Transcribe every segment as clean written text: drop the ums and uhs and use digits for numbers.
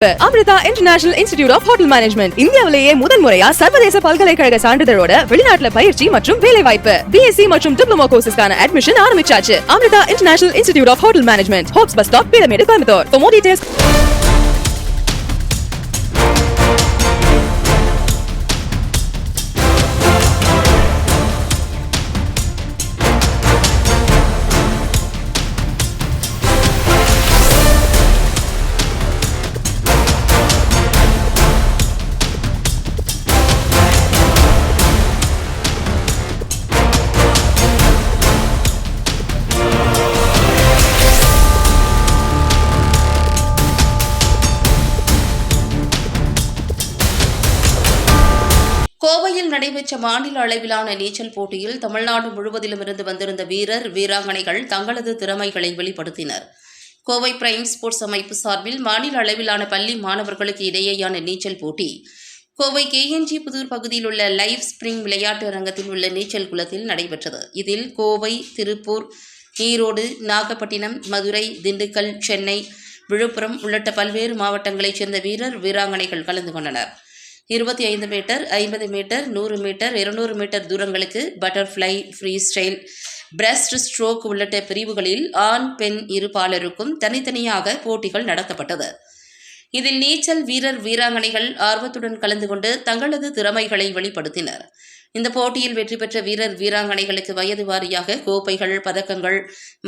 Amrita International Institute of Hotel Management இந்தியாவிலேயே முதல் முறையா சர்வதேச பல்கலைக்கழக சான்றிதழோட வெளிநாட்டுல பயிற்சி மற்றும் வேலை வாய்ப்பு BSc மற்றும் டிப்ளமோ கோர்சஸ்க்கான அட்மிஷன் ஆரம்பிச்சாச்சு. Amrita International Institute of Hotel Management, Hopes Bus Stop, Pyramid, Coimbatore. For more details கோவையில் நடைபெற்ற மாநில அளவிலான நீச்சல் போட்டியில் தமிழ்நாடு முழுவதிலும் இருந்து வந்திருந்த வீரர் வீராங்கனைகள் தங்களது திறமைகளை வெளிப்படுத்தினர். கோவை பிரைம் ஸ்போர்ட்ஸ் அமைப்பு சார்பில் மாநில அளவிலான பள்ளி மாணவர்களுக்கு இடையேயான நீச்சல் போட்டி கோவை KNG புதூர் பகுதியில் உள்ள லைவ் ஸ்பிரிங் விளையாட்டு அரங்கத்தில் உள்ள நீச்சல் குளத்தில் நடைபெற்றது. இதில் கோவை, திருப்பூர், ஈரோடு, நாகப்பட்டினம், மதுரை, திண்டுக்கல், சென்னை, விழுப்புரம் உள்ளிட்ட பல்வேறு மாவட்டங்களைச் சேர்ந்த வீரர் வீராங்கனைகள் கலந்து கொண்டனர். 25 மீட்டர், 50 மீட்டர், 100 மீட்டர், 200 மீட்டர் தூரங்களுக்கு butterfly, freestyle, breaststroke உள்ளிட்ட பிரிவுகளில் ஆண், பெண் இருபாலருக்கும் தனித்தனியாக போட்டிகள் நடத்தப்பட்டது. இதில் நீச்சல் வீரர் வீராங்கனைகள் ஆர்வத்துடன் கலந்து கொண்டு தங்களது திறமைகளை வெளிப்படுத்தினர். இந்த போட்டியில் வெற்றி பெற்ற வீரர் வீராங்கனைகளுக்கு வயது வாரியாக கோப்பைகள், பதக்கங்கள்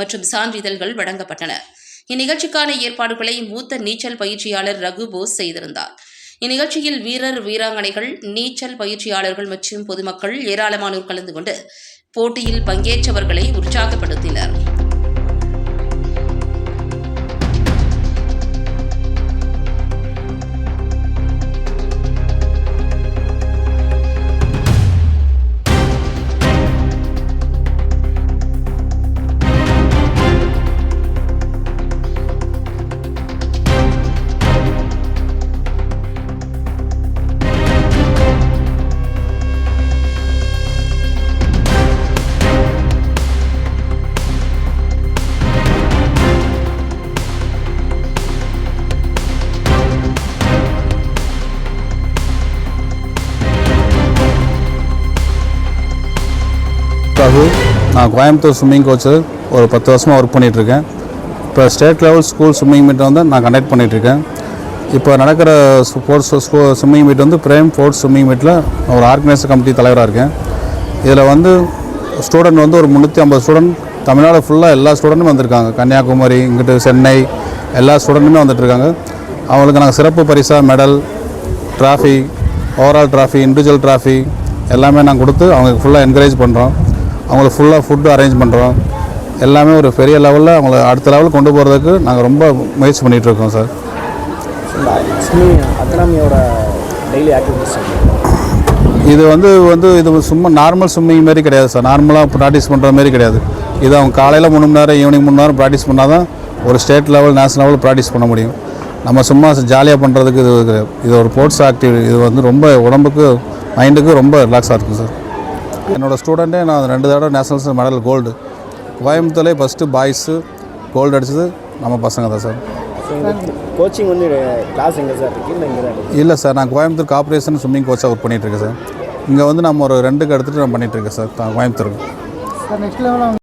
மற்றும் சான்றிதழ்கள் வழங்கப்பட்டன. இந்நிகழ்ச்சிக்கான ஏற்பாடுகளை மூத்த நீச்சல் பயிற்சியாளர் ரகு போஸ் செய்திருந்தார். இந்நிகழ்ச்சியில் வீரர் வீராங்கனைகள், நீச்சல் பயிற்சியாளர்கள் மற்றும் பொதுமக்கள் ஏராளமானோர் கலந்து கொண்டு போட்டியில் பங்கேற்றவர்களை உற்சாகப்படுத்தினர். நான் கோயம்புத்தூர் ஸ்விம்மிங் கோச்சு ஒரு 10 வருஷமாக ஒர்க் பண்ணிகிட்ருக்கேன். இப்போ state level school swimming meet வந்து நான் கண்டக்ட் பண்ணிகிட்ருக்கேன். இப்போ நடக்கிற ஸ்போர்ட்ஸ் ஸ்விம்மிங் மீட் வந்து பிரைம் ஸ்போர்ட்ஸ் ஸ்விம்மிங் மீட்டில் ஒரு ஆர்கனைசர் கமிட்டி தலைவராக இருக்கேன். இதில் வந்து ஸ்டூடெண்ட் வந்து ஒரு 350 ஸ்டூடெண்ட் தமிழ்நாடு ஃபுல்லாக எல்லா ஸ்டூடெண்ட்டும் வந்திருக்காங்க. கன்னியாகுமரி, இங்கிட்டு சென்னை, எல்லா ஸ்டூடெண்ட்டுமே வந்துட்டுருக்காங்க. அவங்களுக்கு நாங்கள் சிறப்பு பரிசாக medal, trophy, overall trophy, individual trophy எல்லாமே நாங்கள் கொடுத்து அவங்களுக்கு ஃபுல்லாக என்கரேஜ் பண்ணுறோம். அவங்களுக்கு ஃபுல்லாக ஃபுட்டு அரேஞ்ச் பண்ணுறோம். எல்லாமே ஒரு பெரிய லெவலில் அவங்கள அடுத்த லெவலில் கொண்டு போகிறதுக்கு நாங்கள் ரொம்ப முயற்சி பண்ணிகிட்ருக்கோம் சார். இது இது சும்மா நார்மல் ஸ்விம்மிங் மாரி கிடையாது சார். நார்மலாக ப்ராக்டிஸ் பண்ணுற மாரி கிடையாது. இது அவங்க காலையில் 3 மணி நேரம், ஈவினிங் 3 நேரம் ப்ராக்டிஸ் பண்ணால் தான் ஒரு state level, national level practice பண்ண முடியும். நம்ம சும்மா ஜாலியாக பண்ணுறதுக்கு இது ஒரு ஸ்போர்ட்ஸ் ஆக்டிவிட்டி. இது வந்து ரொம்ப உடம்புக்கு, மைண்டுக்கு ரொம்ப ரிலாக்ஸாக இருக்கும் சார். என்னோடய ஸ்டூடெண்ட்டே நான் 2 தடவை நேஷனல்ஸ் மெடல் கோல்டு. கோயம்புத்தூர்லேயே ஃபஸ்ட்டு பாய்ஸு கோல்டு அடித்தது நம்ம பசங்க தான் சார். கோச்சிங் வந்து கிளாஸ் எங்கே சார் இருக்குது? இல்லை சார், நான் கோயம்புத்தூர் கார்பரேஷன் ஸ்விம்மிங் கோச்சாக ஒர்க் பண்ணிகிட்ருக்கேன் சார். இங்கே வந்து நம்ம ஒரு 2க்கு எடுத்துகிட்டு நான் பண்ணிகிட்ருக்கேன் சார் கோயம்புத்தூருக்கு.